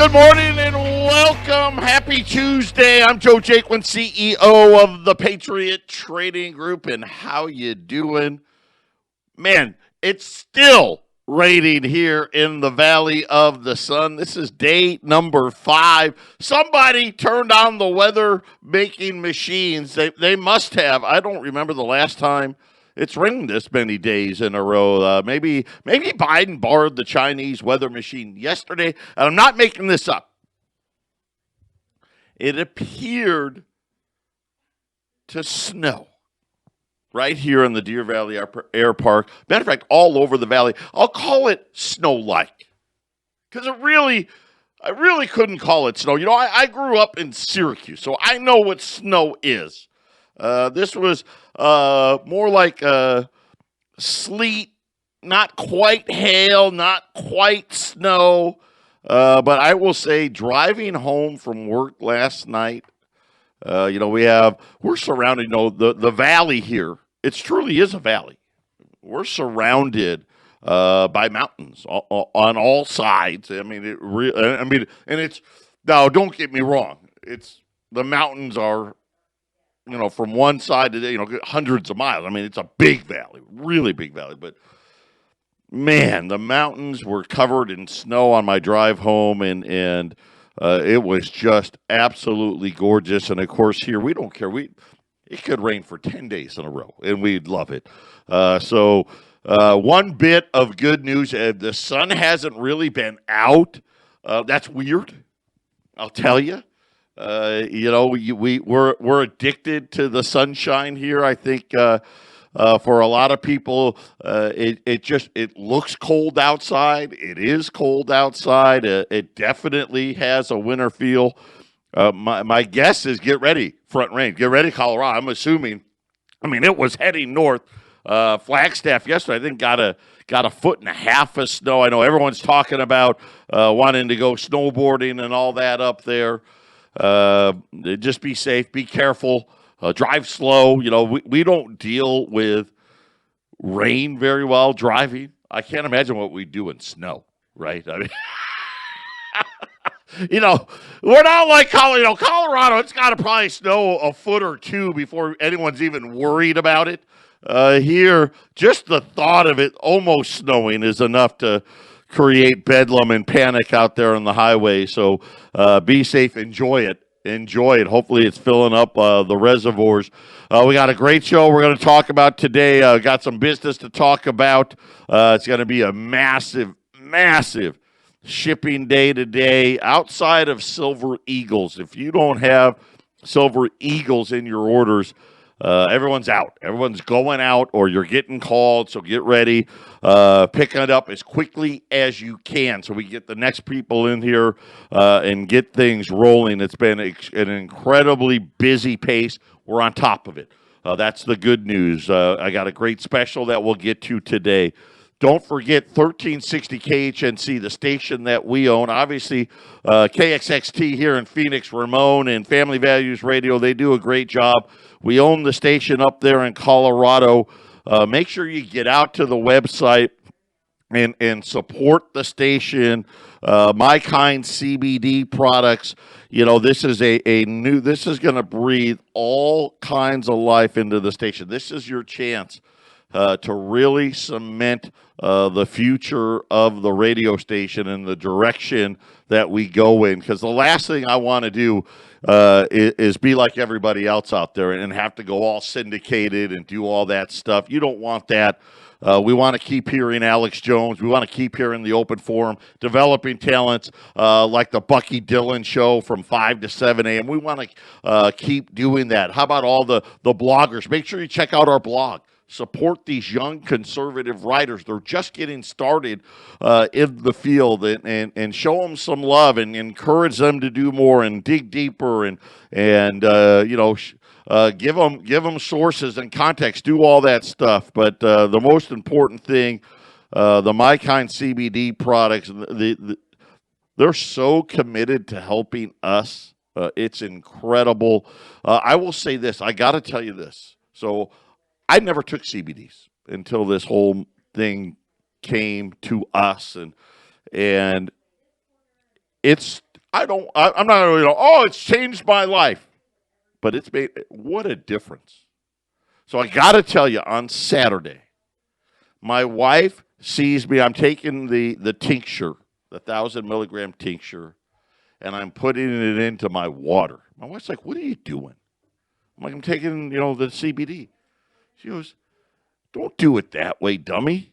good morning and welcome. Happy Tuesday. I'm Joe Jaquin, CEO of the Patriot Trading Group. And how you doing? Man, it's still raining here in the Valley of the Sun. This is day number 5. Somebody turned on the weather-making machines. They must have. I don't remember the last time it's rained this many days in a row. Maybe Biden borrowed the Chinese weather machine yesterday. And I'm not making this up. It appeared to snow right here in the Deer Valley Air Park. Matter of fact, all over the valley. I'll call it snow-like because I really couldn't call it snow. You know, I grew up in Syracuse, so I know what snow is. This was more like sleet, not quite hail, not quite snow. But I will say, driving home from work last night, we're surrounded, the valley here. It truly is a valley. We're surrounded by mountains on all sides. I mean, and it's, now don't get me wrong. The mountains are, from one side to, hundreds of miles. I mean, it's a big valley, really big valley. But man, the mountains were covered in snow on my drive home, and it was just absolutely gorgeous. And of course, here we don't care. It could rain for 10 days in a row, and we'd love it. So one bit of good news: the sun hasn't really been out. That's weird, I'll tell you. We're addicted to the sunshine here. I think for a lot of people, it looks cold outside. It is cold outside. It definitely has a winter feel. My guess is get ready, front range. Get ready, Colorado. I'm assuming. I mean, it was heading north. Flagstaff yesterday, I think, got a foot and a half of snow. I know everyone's talking about wanting to go snowboarding and all that up there. Just be safe, be careful, drive slow. We don't deal with rain very well driving. I can't imagine what we do in snow, right? I mean, we're not like Colorado. Colorado, it's got to probably snow a foot or two before anyone's even worried about it. Here, just the thought of it almost snowing is enough to create bedlam and panic out there on the highway. So be safe, enjoy it. Hopefully it's filling up the reservoirs. We got a great show we're going to talk about today. Got some business to talk about. It's going to be a massive shipping day today outside of Silver Eagles. If you don't have Silver Eagles in your orders, everyone's out. Everyone's going out, or you're getting called, so get ready. Picking it up as quickly as you can so we get the next people in here and get things rolling. It's been an incredibly busy pace. We're on top of it. That's the good news. I got a great special that we'll get to today. Don't forget 1360 KHNC, the station that we own. Obviously, KXXT here in Phoenix, Ramon and Family Values Radio, they do a great job. We own the station up there in Colorado. Make sure you get out to the website and support the station. My Kind CBD products. This is this is going to breathe all kinds of life into the station. This is your chance to really cement the future of the radio station and the direction that we go in. Because the last thing I want to do is be like everybody else out there and have to go all syndicated and do all that stuff. You don't want that. We want to keep hearing Alex Jones. We want to keep hearing the open forum, developing talents like the Bucky Dillon show from 5 to 7 a.m. We want to keep doing that. How about all the bloggers? Make sure you check out our blog. Support these young conservative writers. They're just getting started in the field, and show them some love and encourage them to do more and dig deeper and give them sources and context. Do all that stuff. But the most important thing, the My Kind CBD products, they're so committed to helping us. It's incredible. I will say this. I got to tell you this. So I never took CBDs until this whole thing came to us, and it's I'm not, oh, it's changed my life. But it's made, what a difference. So I got to tell you, on Saturday, my wife sees me. I'm taking the tincture, the 1,000 milligram tincture, and I'm putting it into my water. My wife's like, what are you doing? I'm like, I'm taking, the CBD. She goes, don't do it that way, dummy.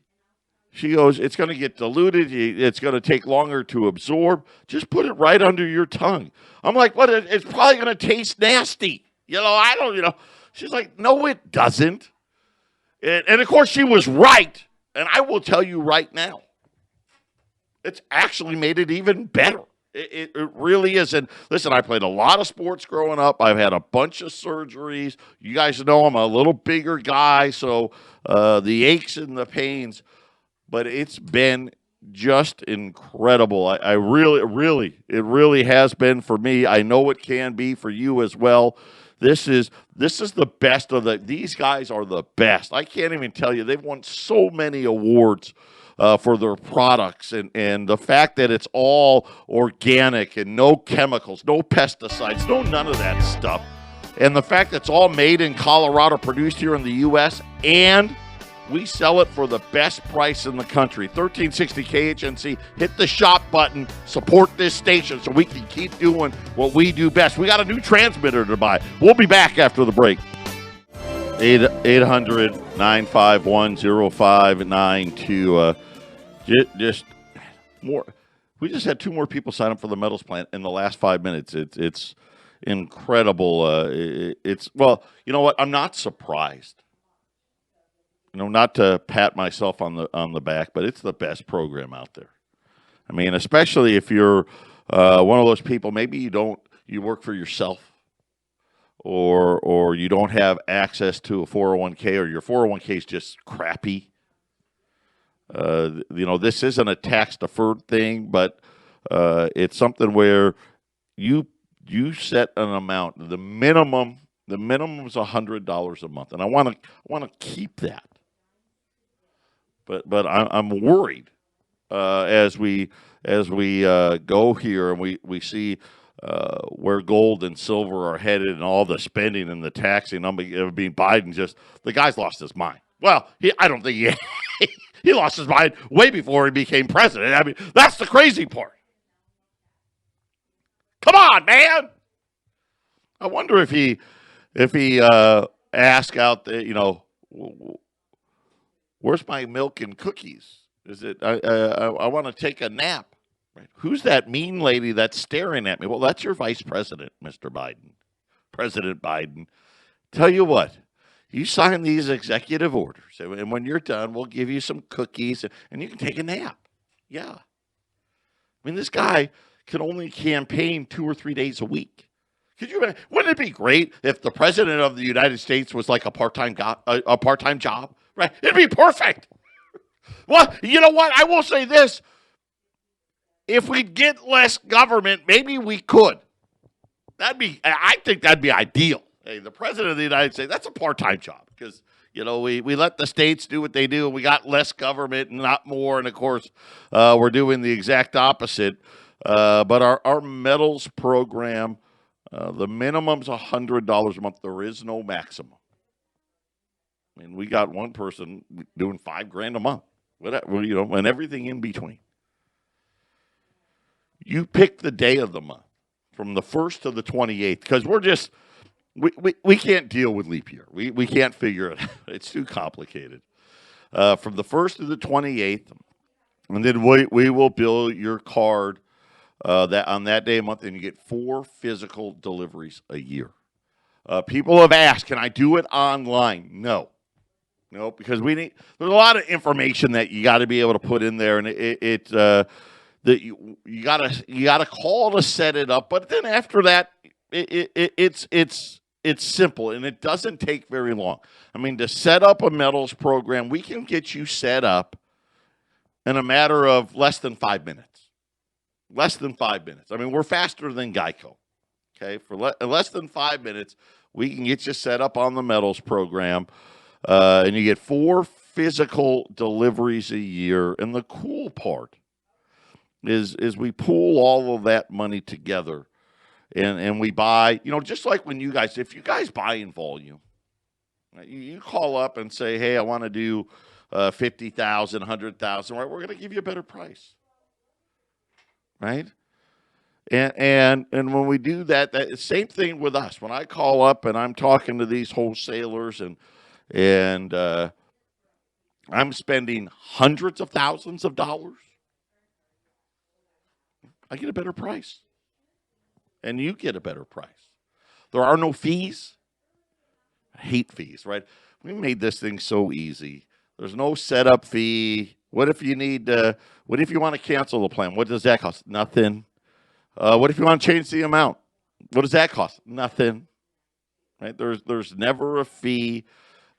She goes, it's going to get diluted. It's going to take longer to absorb. Just put it right under your tongue. I'm like, what? It's probably going to taste nasty. I don't. She's like, no, it doesn't. And of course, she was right. And I will tell you right now, it's actually made it even better. It really is. And listen, I played a lot of sports growing up. I've had a bunch of surgeries. You guys know I'm a little bigger guy, so the aches and the pains. But it's been just incredible. I really, it really has been for me. I know it can be for you as well. This is the best of these guys are the best. I can't even tell you. They've won so many awards for their products, and the fact that it's all organic and no chemicals, no pesticides, none of that stuff. And the fact that it's all made in Colorado, produced here in the U.S., and we sell it for the best price in the country. 1360 KHNC. Hit the shop button. Support this station so we can keep doing what we do best. We got a new transmitter to buy. We'll be back after the break. 800-951-0592. Just more. We just had 2 more people sign up for the metals plant in the last 5 minutes. It's incredible. Well, you know what? I'm not surprised. Not to pat myself on the back, but it's the best program out there. I mean, especially if you're one of those people, maybe you work for yourself, or you don't have access to a 401k, or your 401k is just crappy. This isn't a tax deferred thing, but it's something where you set an amount. The minimum is $100 a month, and I want to keep that. But I'm worried as we go here and we see where gold and silver are headed, and all the spending and the taxing. Being Biden, just the guy's lost his mind. Well, I don't think he lost his mind way before he became president. I mean, that's the crazy part. Come on, man. I wonder if he asked out there, where's my milk and cookies? Is it I want to take a nap? Right? Who's that mean lady that's staring at me? Well, that's your vice president, Mr. Biden. President Biden. Tell you what, you sign these executive orders, and when you're done, we'll give you some cookies, and you can take a nap. Yeah. I mean, this guy can only campaign 2 or 3 days a week. Could you? Wouldn't it be great if the president of the United States was like a part-time job? Right? It'd be perfect. Well, you know what? I will say this. If we get less government, maybe we could. I think that'd be ideal. Hey, the president of the United States, that's a part-time job because, we let the states do what they do. And we got less government and not more. And, of course, we're doing the exact opposite. But our metals program, the minimum's $100 a month. There is no maximum. I mean, we got one person doing $5,000 a month, whatever, and everything in between. You pick the day of the month from the 1st to the 28th, because we can't deal with leap year. We can't figure it out. It's too complicated. From the 1st to the 28th, and then we will bill your card that on that day a month, and you get 4 physical deliveries a year. People have asked, can I do it online? No, because there's a lot of information that you got to be able to put in there, and you gotta call to set it up. But then after that, it's simple, and it doesn't take very long. I mean, to set up a metals program, we can get you set up in a matter of less than 5 minutes. Less than 5 minutes. I mean, we're faster than Geico. Okay, for less than 5 minutes, we can get you set up on the metals program, and you get 4 physical deliveries a year. And the cool part is we pool all of that money together and we buy, just like when if you guys buy in volume, right, you call up and say, hey, I want to do 50,000, 100,000, right? We're going to give you a better price, right? And when we do that, same thing with us. When I call up and I'm talking to these wholesalers and I'm spending hundreds of thousands of dollars, I get a better price. And you get a better price. There are no fees. I hate fees, right? We made this thing so easy. There's no setup fee. What if you want to cancel the plan? What does that cost? Nothing. What if you want to change the amount? What does that cost? Nothing. Right? There's never a fee.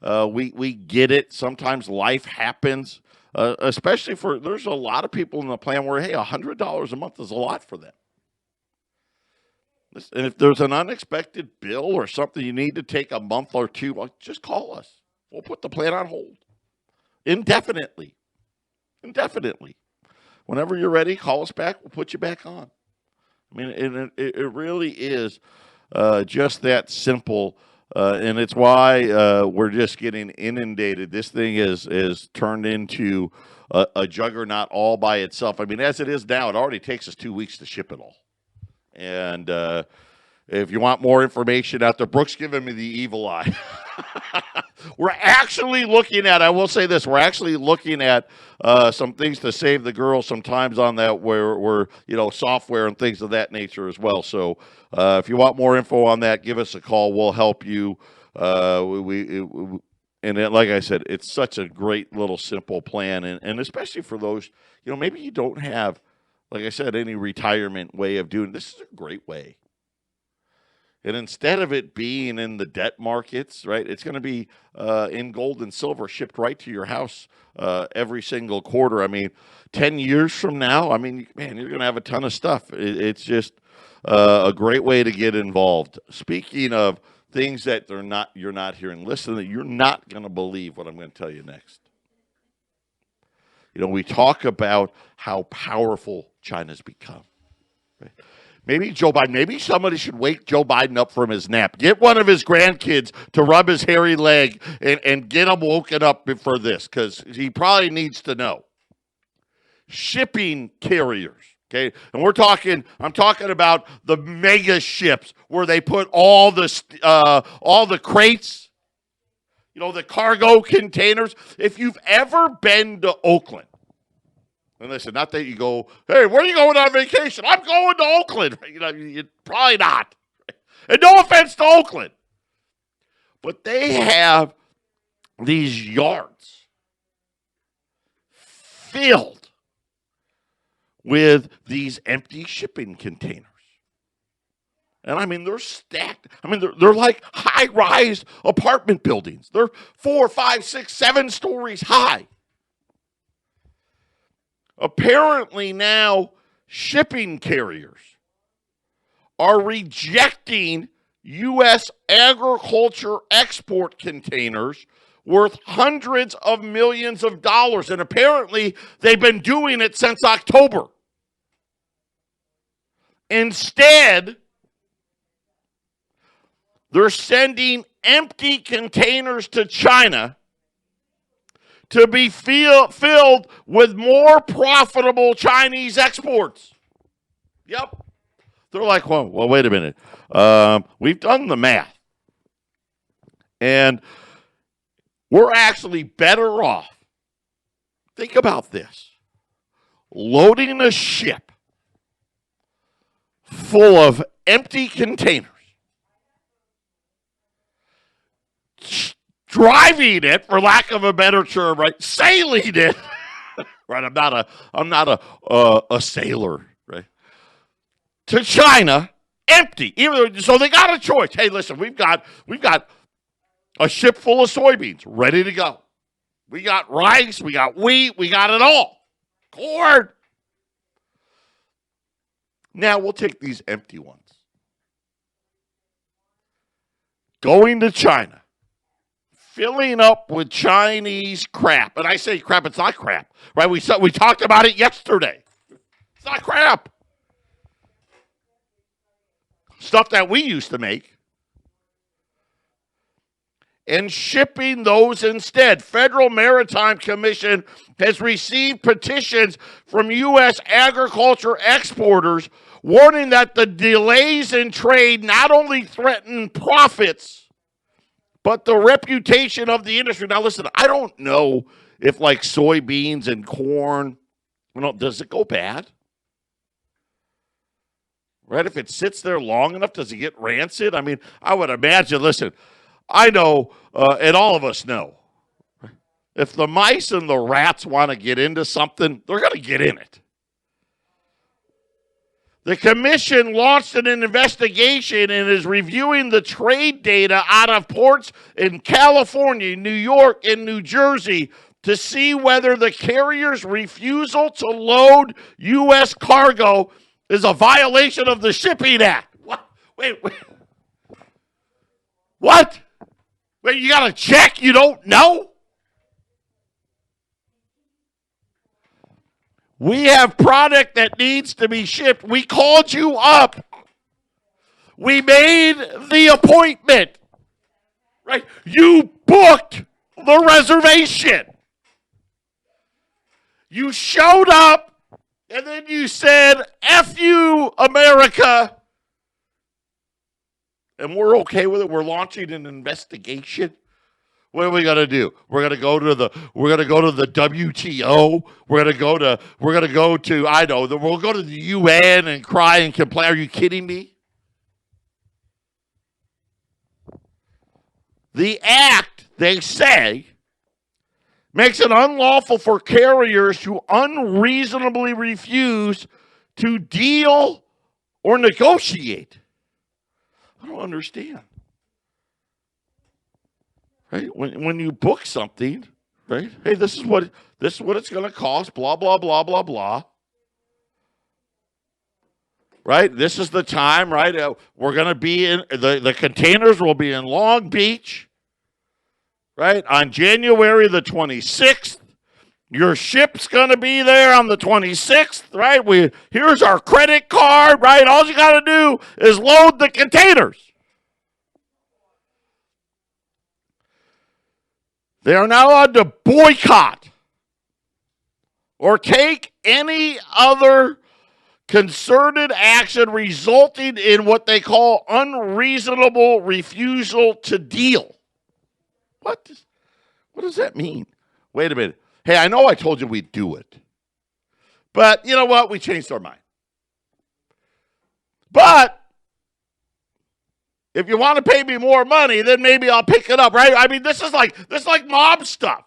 We get it. Sometimes life happens, especially there's a lot of people in the plan where, hey, $100 a month is a lot for them. And if there's an unexpected bill or something you need to take a month or two, well, just call us. We'll put the plan on hold indefinitely. Whenever you're ready, call us back. We'll put you back on. I mean, it really is just that simple, and it's why we're just getting inundated. This thing is turned into a juggernaut all by itself. I mean, as it is now, it already takes us 2 weeks to ship it all. And if you want more information out there, Brooke's giving me the evil eye. We're actually looking at, I will say this, we're actually looking at some things to save the girls sometimes on that where software and things of that nature as well. So if you want more info on that, give us a call. We'll help you. And like I said, it's such a great little simple plan. And especially for those, maybe you don't have, like I said, any retirement way of doing this is a great way. And instead of it being in the debt markets, right, it's going to be in gold and silver shipped right to your house every single quarter. I mean, 10 years from now, I mean, man, you're going to have a ton of stuff. It's just a great way to get involved. Speaking of things that you're not hearing, listen, you're not going to believe what I'm going to tell you next. We talk about how powerful China's become. Right? Maybe Joe Biden, maybe somebody should wake Joe Biden up from his nap. Get one of his grandkids to rub his hairy leg and get him woken up for this, because he probably needs to know. Shipping carriers, okay? And I'm talking about the mega ships where they put all the crates, the cargo containers. If you've ever been to Oakland, and listen, not that you go, hey, where are you going on vacation? I'm going to Oakland. You're probably not. And no offense to Oakland. But they have these yards filled with these empty shipping containers. And I mean, they're stacked. I mean, they're like high-rise apartment buildings. They're 4, 5, 6, 7 stories high. Apparently now, shipping carriers are rejecting U.S. agriculture export containers worth hundreds of millions of dollars. And apparently, they've been doing it since October. Instead, they're sending empty containers to China to be filled with more profitable Chinese exports. Yep. They're like, well, wait a minute. We've done the math. And we're actually better off. Think about this. Loading a ship full of empty containers, driving it, for lack of a better term, right? Sailing it, right? I'm not a sailor, right? To China, empty. So they got a choice. Hey, listen, we've got a ship full of soybeans ready to go. We got rice, we got wheat, we got it all. Corn. Now we'll take these empty ones. Going to China. Filling up with Chinese crap. And I say crap, it's not crap, right? We talked about it yesterday. It's not crap. Stuff that we used to make. And shipping those instead. Federal Maritime Commission has received petitions from U.S. agriculture exporters warning that the delays in trade not only threaten profits, but the reputation of the industry. Now, listen, I don't know if like soybeans and corn, does it go bad? Right? If it sits there long enough, does it get rancid? I mean, I would imagine, listen, I know, and all of us know, if the mice and the rats want to get into something, they're going to get in it. The commission launched an investigation and is reviewing the trade data out of ports in California, New York, and New Jersey to see whether the carrier's refusal to load U.S. cargo is a violation of the Shipping Act. What? Wait. What? Wait, you got to check? You don't know? We have product that needs to be shipped. We called you up. We made the appointment. Right? You booked the reservation. You showed up, and then you said, F you, America. And we're okay with it. We're launching an investigation. What are we gonna do? We're gonna go to the WTO. We're gonna go to we'll go to the UN and cry and complain. Are you kidding me? The act, they say, makes it unlawful for carriers to unreasonably refuse to deal or negotiate. I don't understand. Right? When you book something, right? Hey, this is what it's going to cost, blah, blah, blah, blah, blah. Right? This is the time, right? We're going to be in, the containers will be in Long Beach, right? On January the 26th. Your ship's going to be there on the 26th, right? Here's our credit card, right? All you got to do is load the containers. They are not allowed to boycott or take any other concerted action resulting in what they call unreasonable refusal to deal. What does that mean? Wait a minute. Hey, I know I told you we'd do it. But you know what? We changed our mind. But if you want to pay me more money, then maybe I'll pick it up, right? I mean, this is like mob stuff.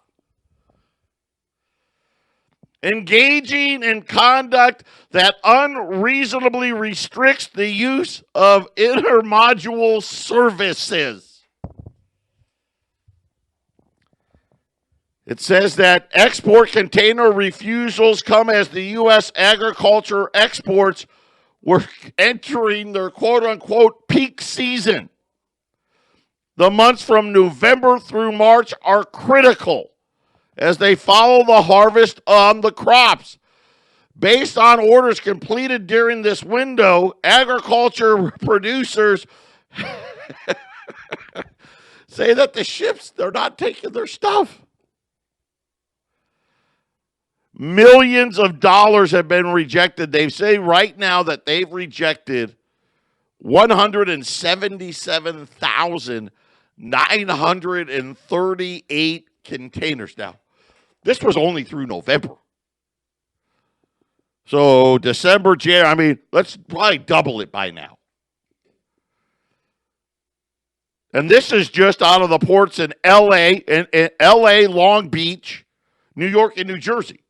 Engaging in conduct that unreasonably restricts the use of intermodule services. It says that export container refusals come as the U.S. agriculture exports were entering their quote-unquote peak season. The months from November through March are critical as they follow the harvest on the crops. Based on orders completed during this window, agriculture producers say that the ships, they're not taking their stuff. Millions of dollars have been rejected. They say right now that they've rejected 177,938 containers. Now, this was only through November. So December, January, I mean, let's probably double it by now. And this is just out of the ports in L.A., Long Beach, New York, and New Jersey.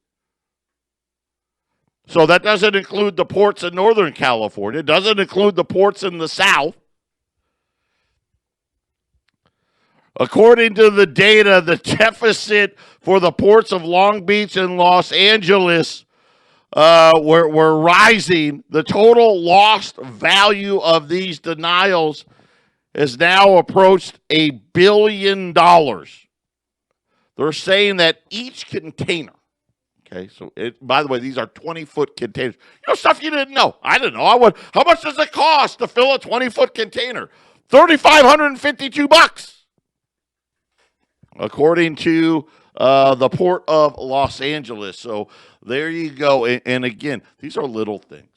So that doesn't include the ports in Northern California. It doesn't include the ports in the South. According to the data, the deficit for the ports of Long Beach and Los Angeles were rising. The total lost value of these denials has now approached $1 billion. They're saying that each container Okay, so by the way, these are 20-foot containers. Stuff you didn't know. I didn't know. How much does it cost to fill a 20-foot container? $3,552, according to the Port of Los Angeles. So there you go. And again, these are little things.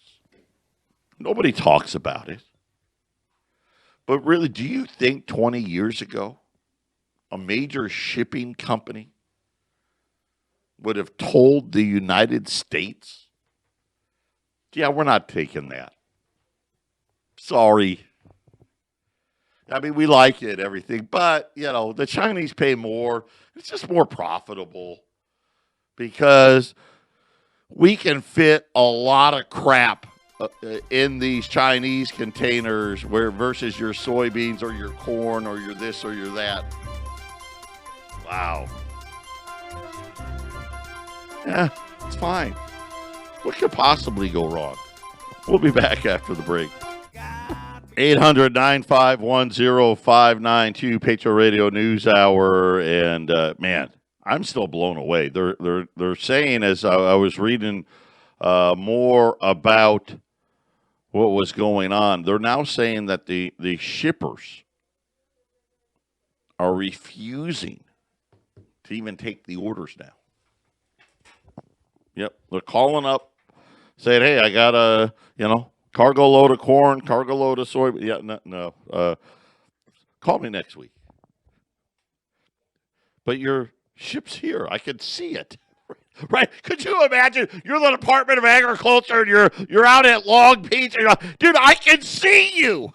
Nobody talks about it. But really, do you think 20 years ago, a major shipping company would have told the United States, yeah, we're not taking that? Sorry. I mean, we like it, everything, but, the Chinese pay more. It's just more profitable because we can fit a lot of crap in these Chinese containers versus your soybeans or your corn or your this or your that. Wow. Yeah, it's fine. What could possibly go wrong? We'll be back after the break. 800-951-0592, Patriot Radio News Hour, and man, I'm still blown away. They're saying, as I was reading more about what was going on, they're now saying that the shippers are refusing to even take the orders now. Yep, they're calling up, saying, "Hey, I got a cargo load of corn, cargo load of soy." Yeah, no. Call me next week. But your ship's here. I can see it. Right? Could you imagine? You're the Department of Agriculture, and you're out at Long Beach, and you're like, dude, I can see you.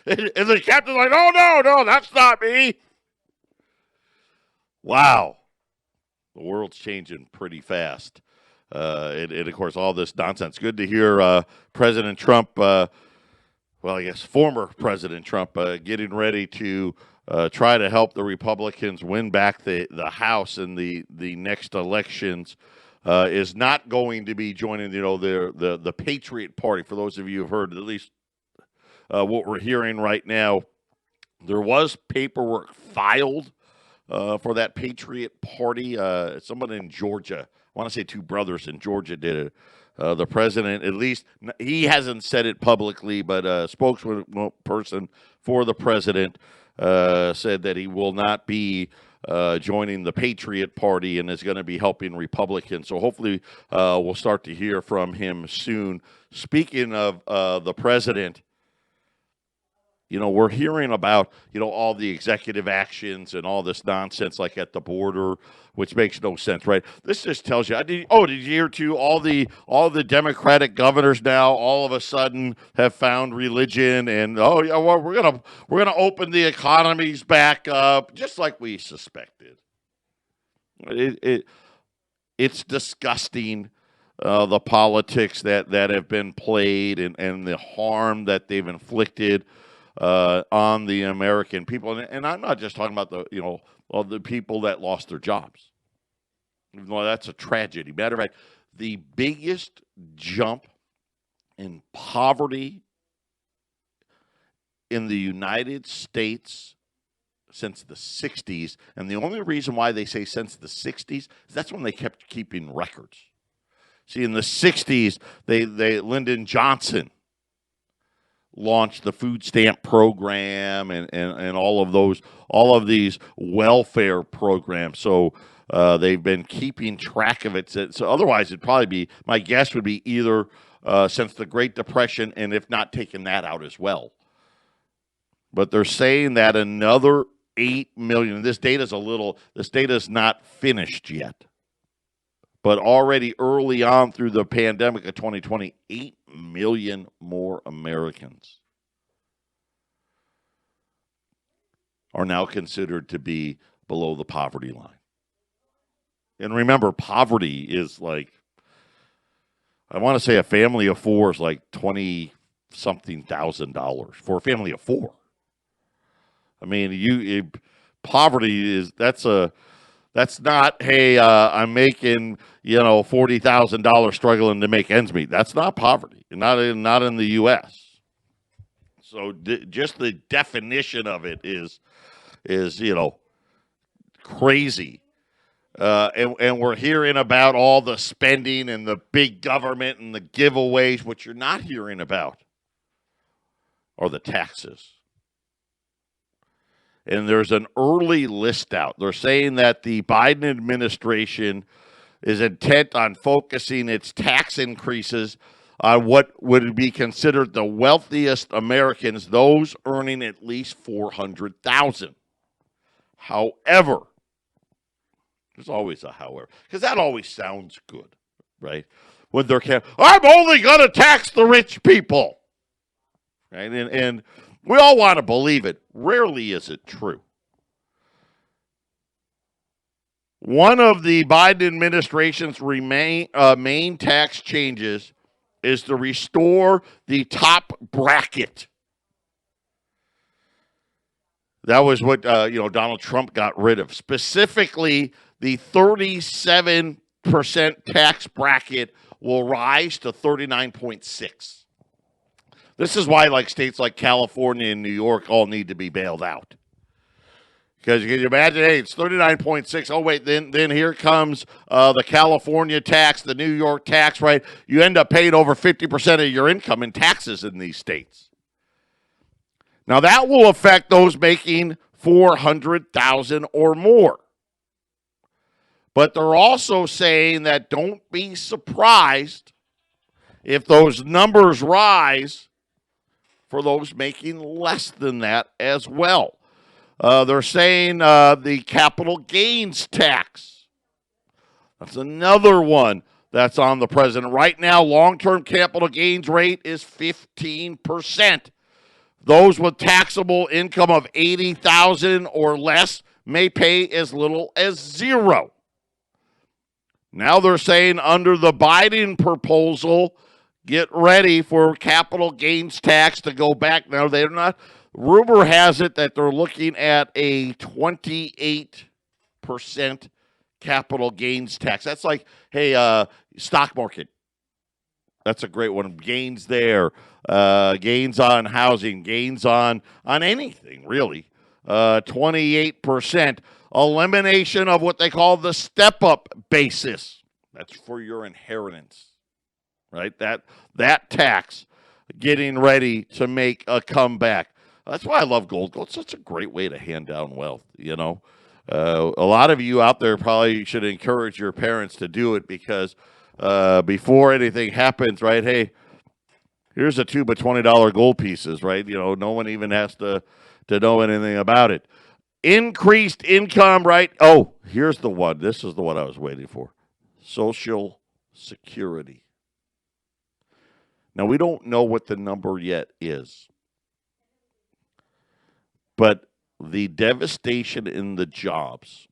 and the captain's like, "Oh no, that's not me." Wow. The world's changing pretty fast. And of course, all this nonsense. Good to hear President Trump, former President Trump, getting ready to try to help the Republicans win back the House in the next elections. Is not going to be joining, the Patriot Party. For those of you who have heard at least what we're hearing right now, there was paperwork filed for that Patriot Party. Someone in Georgia, I want to say two brothers in Georgia did it. The president, at least, he hasn't said it publicly, but a spokesperson for the president said that he will not be joining the Patriot Party and is going to be helping Republicans. So hopefully we'll start to hear from him soon. Speaking of the president, we're hearing about, all the executive actions and all this nonsense like at the border, which makes no sense, right? This just tells you, did you hear too, all the Democratic governors now all of a sudden have found religion and, we're going to open the economies back up, just like we suspected. It's disgusting. The politics that have been played and the harm that they've inflicted on the American people, and I'm not just talking about the people that lost their jobs. Even though that's a tragedy. Matter of fact, the biggest jump in poverty in the United States since the 60s, and the only reason why they say since the 60s is that's when they kept keeping records. See, in the 60s, they Lyndon Johnson launched the food stamp program and all of these welfare programs. So they've been keeping track of it. So otherwise, it'd probably be, my guess would be either since the Great Depression, and if not, taking that out as well. But they're saying that another 8 million. This data's not finished yet. But already early on through the pandemic of 2020, 8 million more Americans are now considered to be below the poverty line. And remember, poverty is like, I want to say a family of four is like $20-something thousand for a family of four. I mean, poverty is, that's not, hey, I'm making, $40,000 struggling to make ends meet. That's not poverty, not in the U.S. So just the definition of it is crazy. And we're hearing about all the spending and the big government and the giveaways. What you're not hearing about are the taxes. And there's an early list out. They're saying that the Biden administration is intent on focusing its tax increases on what would be considered the wealthiest Americans, those earning at least $400,000. However, there's always a however, because that always sounds good, right? When they're I'm only going to tax the rich people, right? And we all want to believe it. Rarely is it true. One of the Biden administration's main tax changes is to restore the top bracket. That was what Donald Trump got rid of. Specifically, the 37% tax bracket will rise to 39.6. This is why states like California and New York all need to be bailed out. Because you can imagine, hey, it's 39.6. Oh, wait, then here comes the California tax, the New York tax, right? You end up paying over 50% of your income in taxes in these states. Now, that will affect those making $400,000 or more. But they're also saying that don't be surprised if those numbers rise for those making less than that as well. They're saying the capital gains tax. That's another one that's on the president. Right now, long-term capital gains rate is 15%. Those with taxable income of $80,000 or less may pay as little as $0. Now they're saying under the Biden proposal, get ready for capital gains tax to go back. Now, they're not. Rumor has it that they're looking at a 28% capital gains tax. That's like, hey, stock market. That's a great one. Gains there. Gains on housing. Gains on anything, really. 28%. Elimination of what they call the step-up basis. That's for your inheritance. Right? That tax getting ready to make a comeback. That's why I love gold. Gold's such a great way to hand down wealth, A lot of you out there probably should encourage your parents to do it because before anything happens, right, hey, here's a tube of $20 gold pieces, right? No one even has to know anything about it. Increased income, right? Oh, here's the one. This is the one I was waiting for. Social Security. Now, we don't know what the number yet is. But the devastation in the jobs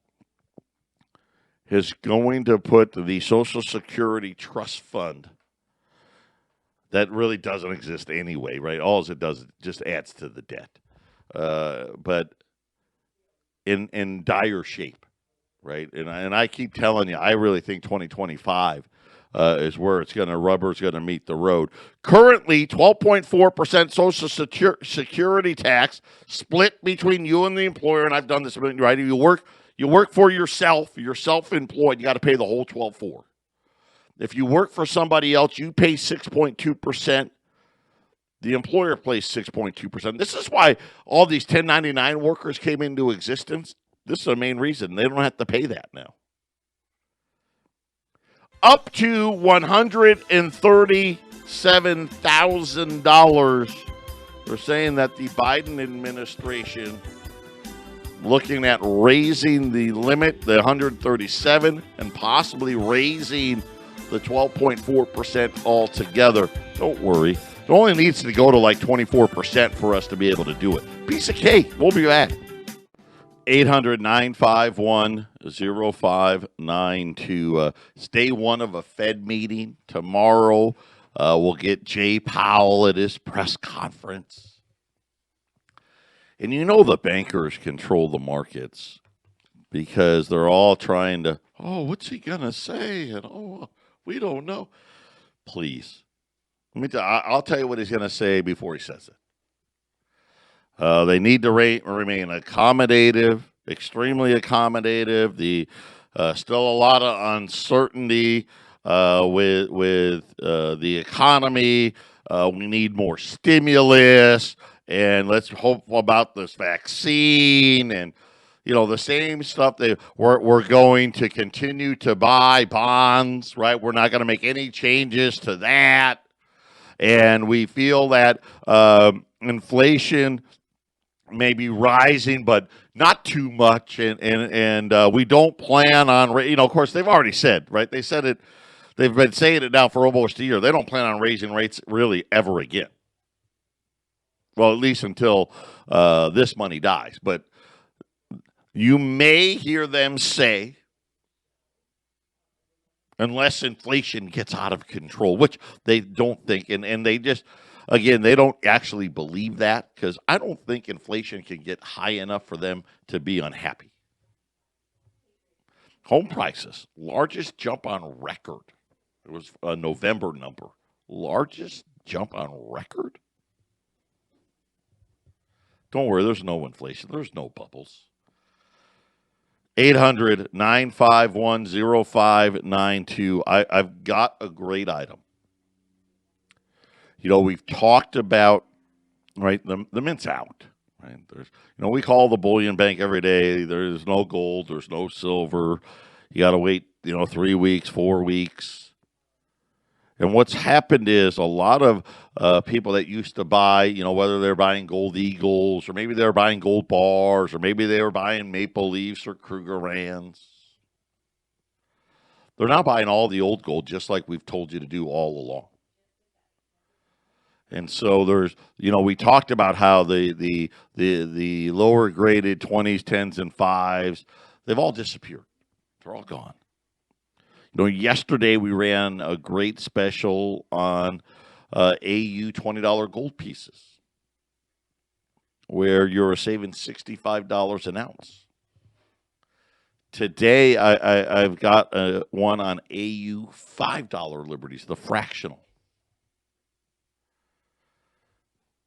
is going to put the Social Security Trust Fund that really doesn't exist anyway, right? All it does is just adds to the debt. But in dire shape, right? And I keep telling you, I really think 2025 is where rubber's going to meet the road. Currently, 12.4% Social Security tax split between you and the employer, and I've done this, right? You work for yourself, you're self-employed, you got to pay the whole 12.4. If you work for somebody else, you pay 6.2%. The employer pays 6.2%. This is why all these 1099 workers came into existence. This is the main reason. They don't have to pay that now. Up to $137,000. They're saying that the Biden administration looking at raising the limit, the 137, and possibly raising the 12.4% altogether. Don't worry. It only needs to go to 24% for us to be able to do it. Piece of cake. We'll be back. 800-951-0592. It's day one of a Fed meeting. Tomorrow, we'll get Jay Powell at his press conference. And the bankers control the markets because they're all trying to, what's he going to say? And, we don't know. Please. I'll tell you what he's going to say before he says it. They need to remain accommodative, extremely accommodative. The Still a lot of uncertainty with the economy. We need more stimulus, and let's hope about this vaccine, and the same stuff. We're going to continue to buy bonds, right? We're not going to make any changes to that, and we feel that inflation may be rising, but not too much, and we don't plan on. Of course, they've already said, right? They said it. They've been saying it now for almost a year. They don't plan on raising rates really ever again. Well, at least until this money dies. But you may hear them say, unless inflation gets out of control, which they don't think, and they just, again, they don't actually believe that, because I don't think inflation can get high enough for them to be unhappy. Home prices, largest jump on record. It was a November number. Largest jump on record? Don't worry, there's no inflation. There's no bubbles. 800-951-0592. I've got a great item. We've talked about, right, the mint's out. Right? There's, we call the bullion bank every day. There's no gold. There's no silver. You got to wait, 3 weeks, 4 weeks. And what's happened is a lot of people that used to buy, whether they're buying gold eagles, or maybe they're buying gold bars, or maybe they were buying Maple Leafs or Krugerrands. They're now buying all the old gold, just like we've told you to do all along. And so there's, we talked about how the lower graded 20s, 10s, and 5s, they've all disappeared. They're all gone. Yesterday we ran a great special on AU $20 gold pieces, where you're saving $65 an ounce. Today I've got one on AU $5 Liberties, the fractional.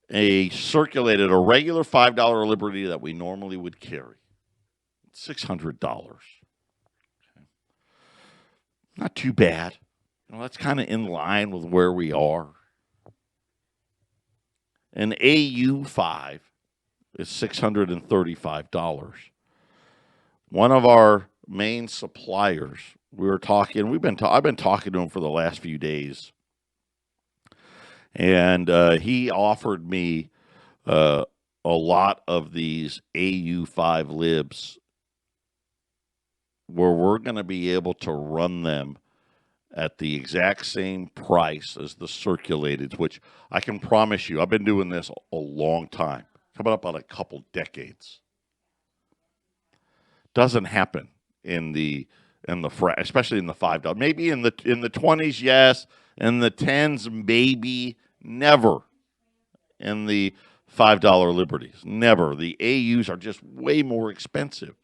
A regular $5 Liberty that we normally would carry, $600. Not too bad. That's kind of in line with where we are. An AU5 is $635. One of our main suppliers, I've been talking to him for the last few days, and he offered me a lot of these AU5 libs, where we're going to be able to run them at the exact same price as the circulated, which I can promise you, I've been doing this a long time, coming up on a couple decades. Doesn't happen especially in the $5. Maybe in the 20s, yes, in the 10s, maybe, never in the $5 Liberties. Never. The AUs are just way more expensive.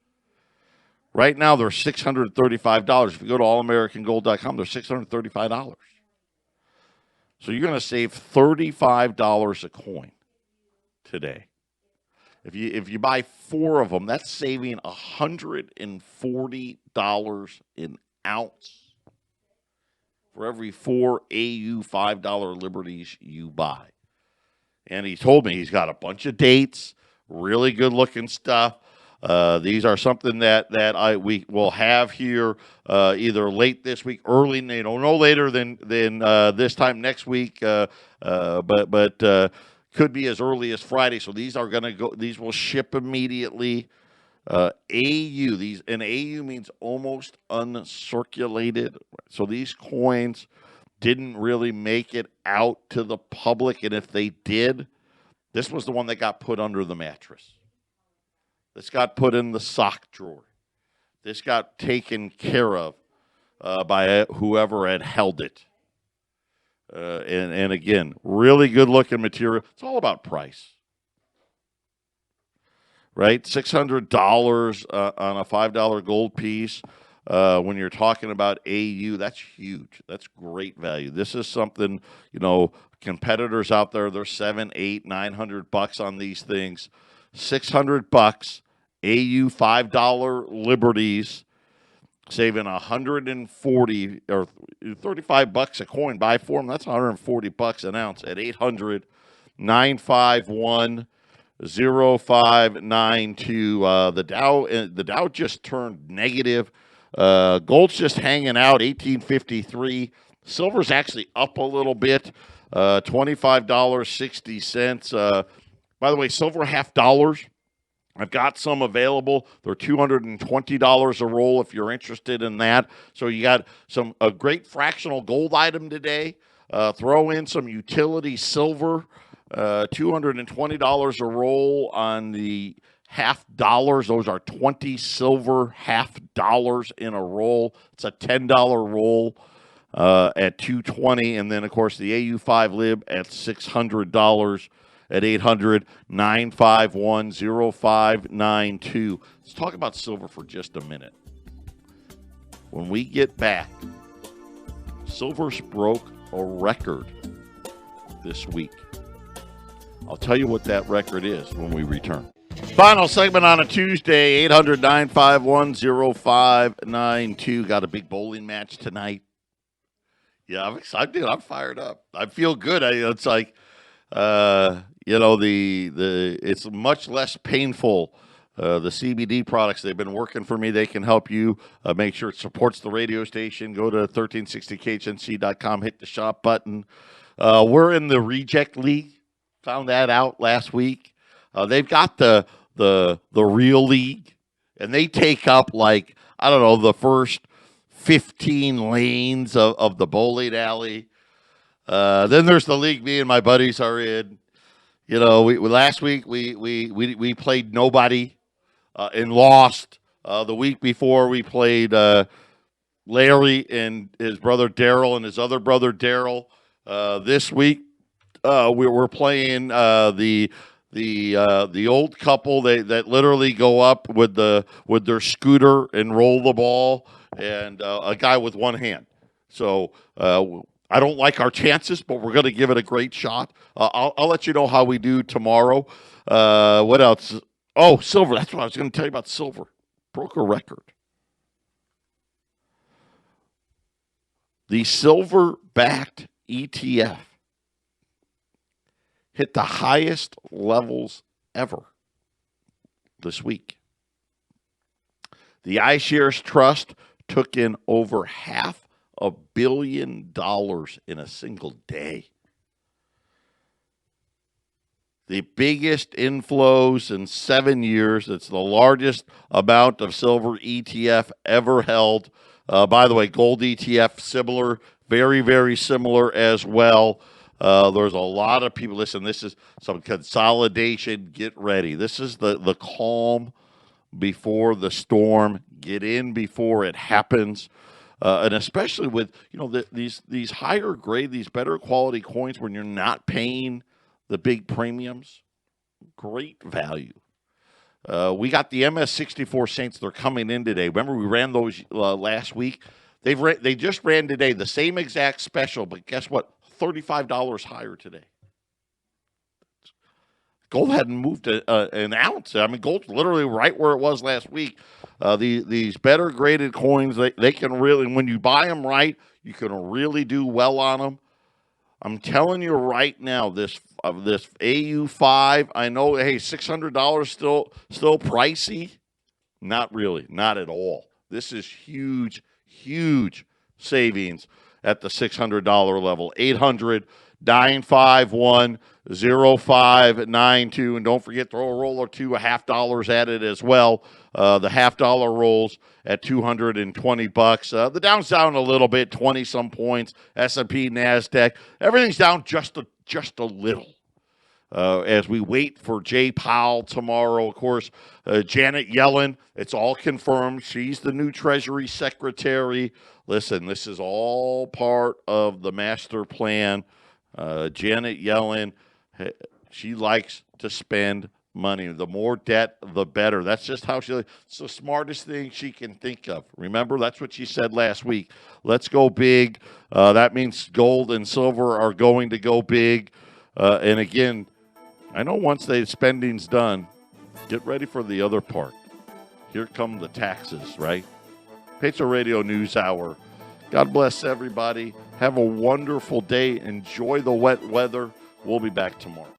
Right now, they're $635. If you go to allamericangold.com, they're $635. So you're going to save $35 a coin today. If you buy 4 of them, that's saving $140 an ounce for every 4 AU $5 Liberties you buy. And he told me he's got a bunch of dates, really good-looking stuff. These are something that we will have here either late this week, early, no later than this time next week, but could be as early as Friday. So these are going to go. These will ship immediately. AU, an AU means almost uncirculated. So these coins didn't really make it out to the public, and if they did, this was the one that got put under the mattress. This got put in the sock drawer. This got taken care of by whoever had held it. And again, really good-looking material. It's all about price, right? $600 on a $5 gold piece. When you're talking about AU, that's huge. That's great value. This is something, competitors out there, they're $700, $800, $900 on these things. $600, AU $5 Liberties, saving 140 or $35 a coin. Buy for them. That's 140 bucks an ounce at 800-951-0592. The Dow just turned negative. Gold's just hanging out, 1853. Silver's actually up a little bit, $25.60. By the way, silver $half. I've got some available. They're $220 a roll if you're interested in that. So you got a great fractional gold item today. Throw in some utility silver, $220 a roll on the $half. Those are 20 silver $half in a roll. It's a $10 roll at $220, and then of course the AU5 lib at $600 at 800-951-0592. Let's talk about silver for just a minute. When we get back, silver's broke a record this week. I'll tell you what that record is when we return. Final segment on a Tuesday, 800-951-0592. Got a big bowling match tonight. Yeah, I'm excited. I'm fired up. I feel good. It's like, it's much less painful. The CBD products, they've been working for me. They can help you make sure it supports the radio station. Go to 1360khnc.com, hit the shop button. We're in the Reject League. Found that out last week. They've got the Real League, and they take up the first 15 lanes of the bowling alley. Then there's the league me and my buddies are in. Last week we played nobody and lost. The week before we played Larry and his brother Daryl and his other brother Daryl. This week we're playing the old couple that literally go up with their scooter and roll the ball, and a guy with one hand. So I don't like our chances, but we're going to give it a great shot. I'll let you know how we do tomorrow. What else? Oh, silver. That's what I was going to tell you about silver. Broke a record. The silver-backed ETF hit the highest levels ever this week. The iShares Trust took in over $500 million in a single day. The biggest inflows in 7 years. It's the largest amount of silver ETF ever held. By the way, gold ETF, similar, very, very similar as well. There's a lot of people. Listen, this is some consolidation. Get ready. This is the calm before the storm. Get in before it happens. And especially with, these higher grade, these better quality coins when you're not paying the big premiums, great value. We got the MS64 Saints. They're coming in today. Remember, we ran those last week. They just ran today, the same exact special, but guess what? $35 higher today. Gold hadn't moved an ounce. I mean, gold's literally right where it was last week. These better graded coins, they can really, when you buy them right, you can really do well on them. I'm telling you right now, this AU5, I know, hey, $600 still pricey. Not really, not at all. This is huge, huge savings at the $600 level. 800-951-0592. And don't forget, throw a roll or two, $50 at it as well. The $50 rolls at $220. The Dow's down a little bit, 20-some points. S&P, NASDAQ, everything's down just a little. As we wait for Jay Powell tomorrow, of course, Janet Yellen, it's all confirmed. She's the new Treasury Secretary. Listen, this is all part of the master plan. Janet Yellen, she likes to spend money. The more debt, the better. That's just how it's the smartest thing she can think of. Remember, that's what she said last week. Let's go big. That means gold and silver are going to go big. And again, I know once the spending's done, get ready for the other part. Here come the taxes, right? Patriot Radio News Hour. God bless everybody. Have a wonderful day. Enjoy the wet weather. We'll be back tomorrow.